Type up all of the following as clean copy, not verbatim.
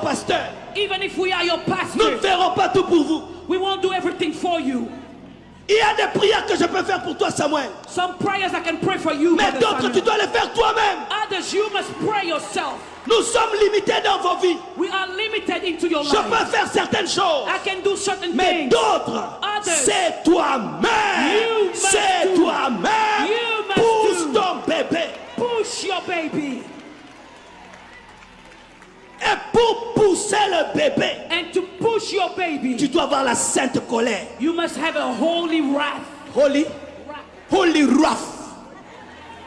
pasteur, even if we are your nous ne pastor, ferons pas tout pour vous. we won't do everything for you. Il y a des prières que je peux faire pour toi, Samuel. Some prayers I can pray for you, Mais Brother d'autres, tu Samuel. dois les faire toi-même. Others, you must pray yourself. Nous sommes limités dans vos vies. We are limited into your Je life. peux faire certaines choses. I can do certain Mais things. d'autres, Others, c'est toi-même. you must C'est do. toi-même. You must Pousse do. ton bébé. Push your baby. Et pour pousser le bébé, And to push your baby, tu dois avoir la sainte colère. you must have a holy wrath. Holy, holy wrath.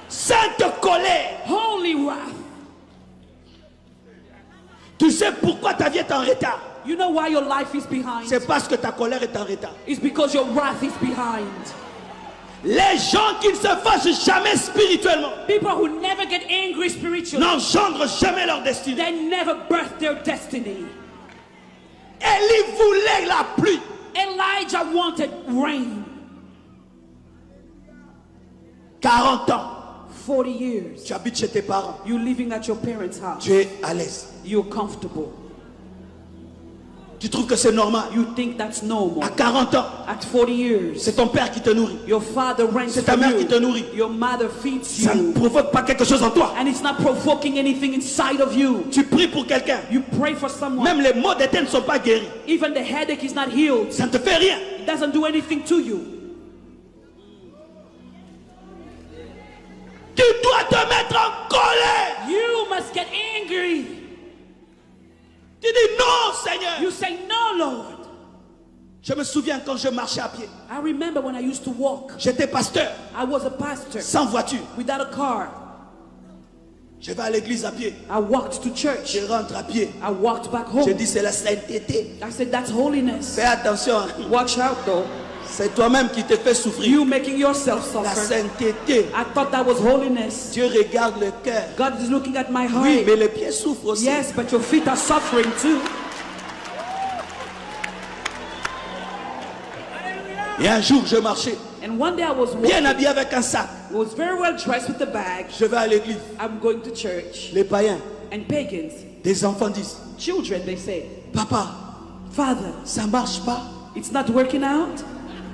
Sainte colère. Holy wrath. Tu sais pourquoi ta vie est en retard? You know why your life is behind? C'est parce que ta colère est en retard. It's because your wrath is behind. Les gens qui ne se fâchent jamais spirituellement People who never get angry spiritually, n'engendrent jamais leur destinée. they never birth their destiny. Élie voulait la pluie. Elijah wanted rain. 40 ans, 40 years. tu habites chez tes parents. You living at your parents' house. Tu es à l'aise. You're comfortable. Tu trouves que c'est normal. You think that's normal. À 40 ans, At 40 years, c'est ton père qui te nourrit. your father rents C'est ta for mère qui te you. nourrit. Your mother feeds Ça ne you. provoque pas quelque chose en toi. And it's not provoking anything inside of you. Tu pries pour quelqu'un. You pray for someone. Même les maux de tête ne sont pas guéris. Even the headache is not healed. Ça ne te fait rien. It doesn't do anything to you. Tu dois te mettre en colère. You must get angry. Tu dis non, Seigneur. You say, no, Lord. Je me souviens quand je marchais à pied. I remember when I used to walk. J'étais pasteur, I was a pastor sans voiture. without a car. Je vais à l'église à pied. I walked to church. Je rentre à pied. I walked back Je home. dis c'est la sainteté. I said, that's holiness. Fais attention. Watch out, though. C'est toi-même qui te fais souffrir. You making yourself La suffer. sainteté. I thought that was holiness. Dieu regarde le cœur. God is looking at my heart. Oui, mais les pieds souffrent aussi. Yes, but your feet are suffering too. Et un jour, je marchais, And one day I was bien walking. habillé avec un sac. I was very well dressed with a bag. Je vais à l'église. I'm going to church. Les païens, And pagans, des enfants disent, children, they say, papa, Father, ça marche pas. it's not working out.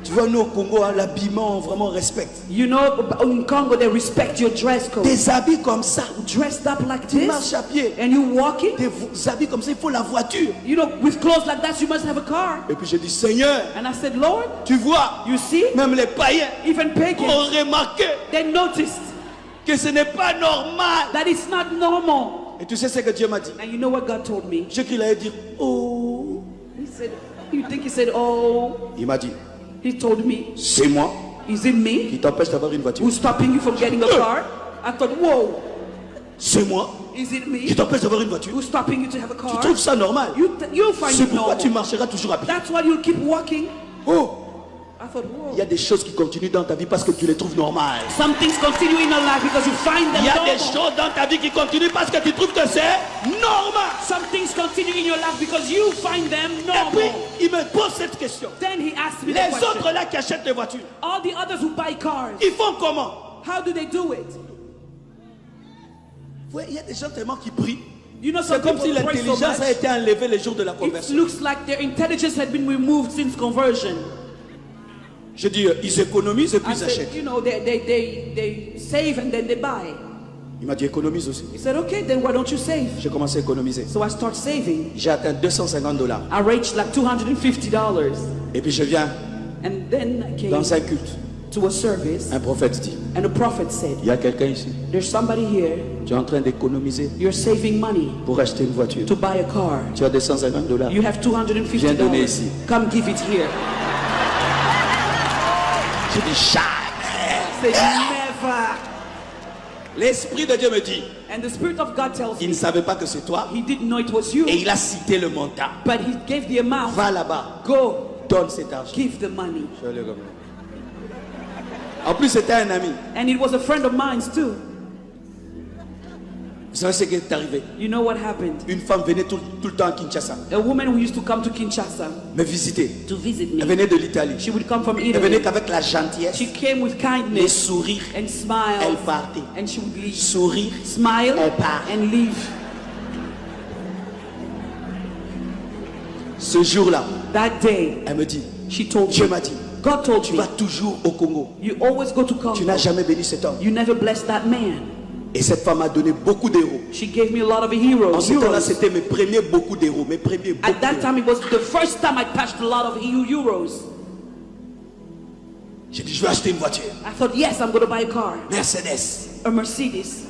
Tu vois, nous au Congo, l'habillement, on vraiment respecte. You know, in Congo, they respect your dress code. Des habits comme ça, Dressed up like tu this, marches à pied. and you walking. Des habits comme ça, il faut la voiture. You know, with clothes like that, you must have a car. Et puis je dis, Seigneur, And I said, Lord, tu vois, you see, même les païens even pagans, ont remarqué they noticed que ce n'est pas normal. that it's not normal. Et tu sais ce que Dieu m'a dit? And you know what God told me? Je qu'il allait dire, oh. He said, you think he said, oh, Il m'a dit, he told me, c'est moi is it me qui t'empêche d'avoir une voiture. who's stopping you from getting a car? I thought, whoa, C'est moi is it qui me t'empêche d'avoir une voiture. who's stopping you to have a Tu car? trouves ça normal? You'll find C'est it pourquoi tu normal. marcheras toujours à pied. That's why you'll keep walking. Oh, I thought, whoa. il y a des choses qui continuent dans ta vie parce que tu les trouves normales. Some things continue in your life because you find them Il y a des normal. choses dans ta vie qui continuent parce que tu trouves que c'est normal. Some things continue in your life because you find them Et puis, normal. il me pose cette question. Then he asked me the Les question. autres là qui achètent des voitures, All the others who buy cars, ils font comment? how do they do it? Ouais, il y a des gens tellement qui prient. You know, some C'est comme si people pray so l'intelligence a much. été enlevée les jours de la It conversion. looks like their intelligence had been removed since conversion. Je dis, ils économisent et puis I ils said, achètent. you know, they save and then they buy. Il m'a dit, économise aussi. He said, okay, then why don't you save? J'ai commencé à économiser. So I start saving. J'ai atteint $250. I reached like $250. Et puis je viens And then I came dans un culte. to a service, Un prophète dit, and the prophet said, il y a quelqu'un ici. there's somebody here, Tu es en train d'économiser you're saving money pour acheter une voiture. to buy a car. Tu as $250. You have Viens donner ici. $250. Come give it here. Je dis, jamais. I said, never. L'Esprit de Dieu me dit, And the Spirit of God tells il me, ne savait pas que c'est toi. he didn't know it was you, Et il a cité le montant. but he gave the amount. Va là-bas, Go, donne cet argent. give the money. Je vais aller comme ça. En plus, c'était un ami. And it was a friend of mine too. Vous savez ce qui est arrivé? You know what happened? Une femme venait tout le temps à Kinshasa A woman who used to come to Kinshasa me visiter. to visit Elle me. venait de l'Italie. She would come from Elle venait Italy. qu'avec la gentillesse, She came with les kindness sourires. and Elle smile, partait. and she would leave. Sourire. Smile Elle part. and leave. Ce jour-là, That day, elle me dit, she told Dieu me, m'a dit, God told tu me, vas toujours au Congo. you always go to Tu Congo. n'as jamais béni cet homme. You never blessed that man. Et cette femme m'a donné beaucoup d'héros. She gave me a lot of En heroes. ce temps-là, Euros. c'était mes premiers beaucoup d'héros. Mes premiers beaucoup At that d'héros. time, it was the first time I touched a lot of euros. J'ai dit, je vais acheter une voiture. I thought, yes, I'm going to buy a car, Mercedes. a Mercedes.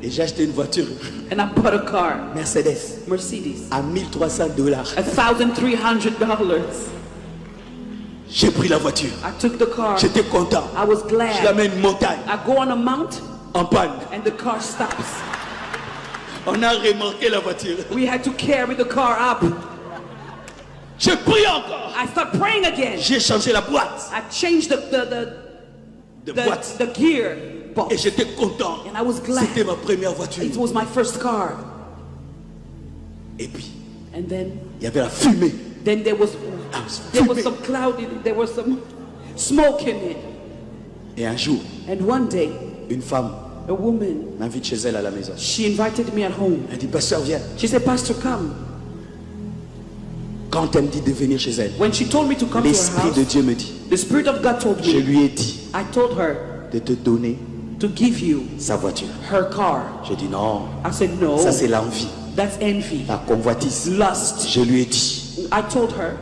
Et j'ai acheté une voiture. And I bought a car, Mercedes. Mercedes, À $1,300. $1,300. J'ai pris la voiture. I took the car. J'étais content. I was Je la glad. mets une montagne. I go on a mount En panne. and the car stops. On a remorqué la voiture. We had to carry the car up. J'ai prié encore. I start praying again. J'ai changé la boîte I changed de boîte. the gear box. Et j'étais content. And I was glad. C'était ma première voiture. It was my first car. Et puis, And then il y avait la fumée. there was some cloud in it. There was some smoke in it. Et un jour, And one day, une femme a woman, m'invite chez elle à la maison. she invited me at home. Elle dit, pasteur, viens. She said, Pastor, come. Quand elle me dit de venir chez elle, When she told me to come to her l'Esprit de house, Dieu me dit, the Spirit of God told je me, lui ai dit I told her de te donner to give you sa voiture. her car. J'ai dit non, I said, no, ça c'est l'envie, that's envy, la convoitise. lust. Je lui ai dit, I told her,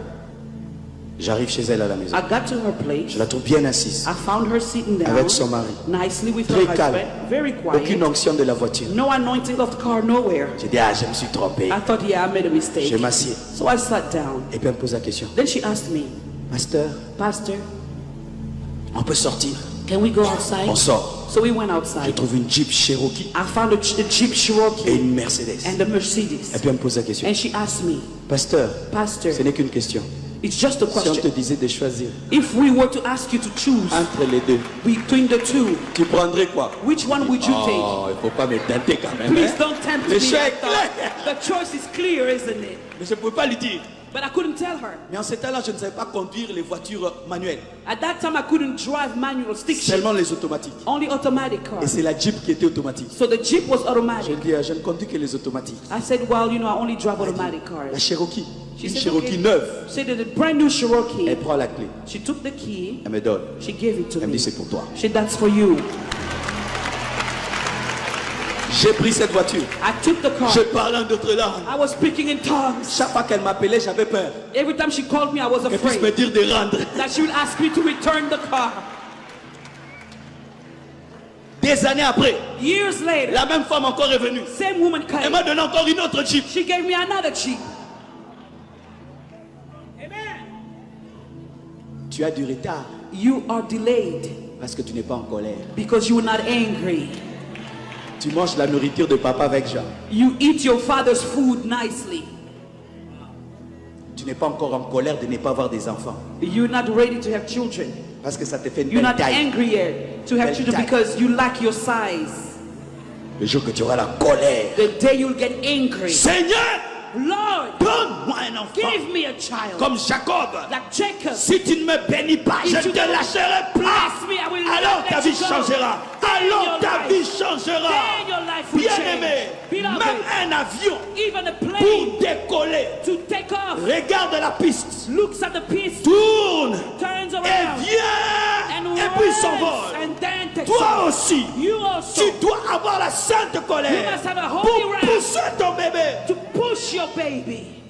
j'arrive chez elle à la maison. I got to her place. Je la trouve bien assise, I found her sitting down avec son mari. nicely with Très her calme. husband, very Aucune quiet. onction de la voiture. No anointing of the car, nowhere. J'ai dit, ah, je me suis trompé. I thought, yeah, I made a mistake. Je m'assieds. So I sat down. Et puis elle me pose la question, Then she asked me, pasteur, Pastor, on peut sortir? can we go outside? On sort. So we went Je outside. trouve une Jeep Cherokee I found a Jeep et Cherokee une Mercedes. and a Et Mercedes. puis elle me pose la question, And she asked me, pasteur, Pastor, ce n'est qu'une question. it's just a Si on te question. disait de choisir If we were to ask you to choose entre les deux, between the two, tu prendrais quoi? which one would you take? Oh, il ne faut pas me tenter quand même. Please hein. don't tempt Le me. choix I est thought. clair. The choice is clear, isn't it? Mais je ne pouvais pas lui dire. But I couldn't tell her. Mais en ce temps-là, je ne savais pas conduire les voitures manuelles, At that time, I couldn't drive manual stick shift, seulement les automatiques. only automatic car. Et c'est la Jeep qui était automatique. So the Jeep was Je automatic. lui dis, je ne conduis que les automatiques. I said, well, you know, I only drive automatic La cars. Cherokee, She une said, Cherokee okay. neuve, She did a brand new Cherokee. elle prend la clé, She took the key. elle me donne. She gave it to Elle me me. dit, c'est pour toi. She said, that's for you. J'ai pris cette voiture. I took the car. Je parlais en d'autres langues. I was speaking in tongues. Chaque fois qu'elle m'appelait, j'avais peur. Every time she called me, I was Qu'elle puisse me afraid dire de rendre. that she would ask me to return the car. Des années après, Years later, la même femme encore est venue. same woman Elle came. m'a donné encore une autre Jeep. She gave me another Jeep. Tu as du retard You are delayed parce que tu n'es pas en colère. because you were not angry. Tu manges la nourriture de papa avec Jean. You eat your father's food nicely. Tu n'es pas encore en colère de ne pas avoir des enfants. You're not ready to have children. Parce que ça te fait une You're belle not taille. angry yet to have Belle children taille. because you lack your size. Le jour que tu auras la colère. The day you'll get angry. Seigneur, Lord, donne-moi un enfant. give me a child. Comme Jacob. Like Jacob. Si tu ne me bénis pas, je If you te lâcherai plat. bless me, I will Alors not ta let vie you go. changera. Then Alors your ta life- vie changera. then your life will Bien-aimé, change. Beloved, même un avion even a pour plane décoller, to take off regarde la piste, looks at the piece, tourne turns et around, vient and et puis runs, s'envole. and then takes Toi off. aussi, You also tu dois avoir la sainte You colère must have a holy pour wrath. pousser ton bébé. to push your baby.